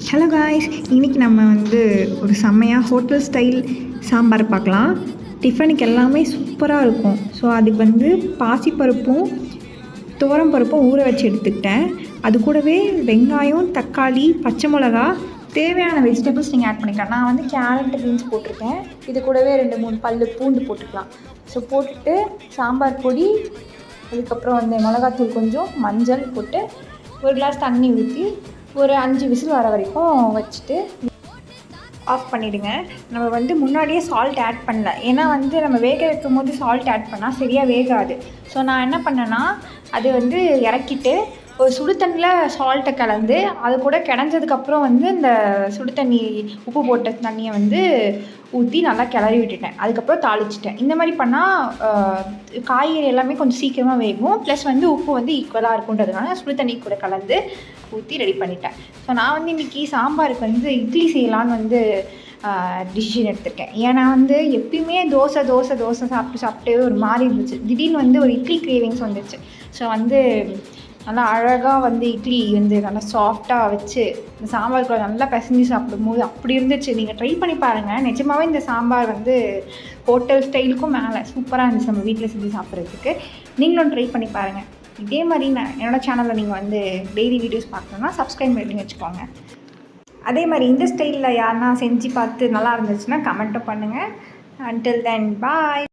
Hello guys, இன்றைக்கி நம்ம ஒரு செம்மையாக ஹோட்டல் ஸ்டைல் சாம்பார் பார்க்கலாம். டிஃபனுக்கு எல்லாமே சூப்பராக இருக்கும். ஸோ அதுக்கு பாசிப்பருப்பும் துவரம்பருப்பும் ஊற வச்சு எடுத்துக்கிட்டேன். அது கூடவே வெங்காயம், தக்காளி, பச்சை மிளகா, தேவையான வெஜிடபிள்ஸ் நீங்கள் ஆட் பண்ணிக்கலாம். நான் கேரட், பீன்ஸ் போட்டிருக்கேன். இது கூடவே 2-3 பல் பூண்டு போட்டுக்கலாம். ஸோ போட்டுட்டு சாம்பார் பொடி, அதுக்கப்புறம் மிளகாத்தூள், கொஞ்சம் மஞ்சள் போட்டு ஒரு கிளாஸ் தண்ணி ஊற்றி ஒரு 5 விசில் வர வரைக்கும் வச்சுட்டு ஆஃப் பண்ணிவிடுங்க. நம்ம முன்னாடியே சால்ட் ஆட் பண்ணல. ஏன்னா நம்ம வேக வைக்கும் போது சால்ட் ஆட் பண்ணால் சரியாக வேகாது. ஸோ நான் என்ன பண்ணேன்னா, அது இறக்கிட்டு ஒரு சுடு தண்ணியில் சால்ட்டை கலந்து அது கூட கிடஞ்சதுக்கப்புறம் இந்த சுடு தண்ணி உப்பு போட்ட தண்ணியை ஊற்றி நல்லா கிளறி விட்டுட்டேன். அதுக்கப்புறம் தாளிச்சிட்டேன். இந்த மாதிரி பண்ணால் காய்கறி எல்லாமே கொஞ்சம் சீக்கிரமாக வேகும். ப்ளஸ் உப்பு ஈக்குவலாக இருக்குன்றதுனால சுடு தண்ணி கூட கலந்து ஊற்றி ரெடி பண்ணிட்டேன். ஸோ நான் இன்றைக்கி சாம்பாருக்கு இட்லி செய்யலான்னு டிசிஷன் எடுத்திருக்கேன். ஏன்னா எப்பயுமே தோசை தோசை தோசை சாப்பிட்டு ஒரு மாதிரி இருந்துச்சு. திடீர்னு ஒரு இட்லி கிரேவிங்ஸ் வந்துச்சு. ஸோ நல்லா அழகாக இட்லி நல்லா சாஃப்டாக வச்சு இந்த சாம்பாருக்குள்ள நல்லா பிசைஞ்சு சாப்பிடும்போது அப்படி இருந்துச்சு. நீங்கள் ட்ரை பண்ணி பாருங்கள். நிஜமாகவே இந்த சாம்பார் ஹோட்டல் ஸ்டைலுக்கும் மேலே சூப்பராக இருந்துச்சு. நம்ம வீட்டில் செஞ்சு சாப்பிட்றதுக்கு நீங்களும் ட்ரை பண்ணி பாருங்கள். இதே மாதிரி என்னோடய சேனலில் நீங்கள் டெய்லி வீடியோஸ் பார்க்கணுன்னா சப்ஸ்கிரைப் பண்ணி வச்சுக்கோங்க. அதே மாதிரி இந்த ஸ்டைலில் யாருன்னா செஞ்சு பார்த்து நல்லா இருந்துச்சுன்னா கமெண்ட்டும் பண்ணுங்கள். Until then, bye.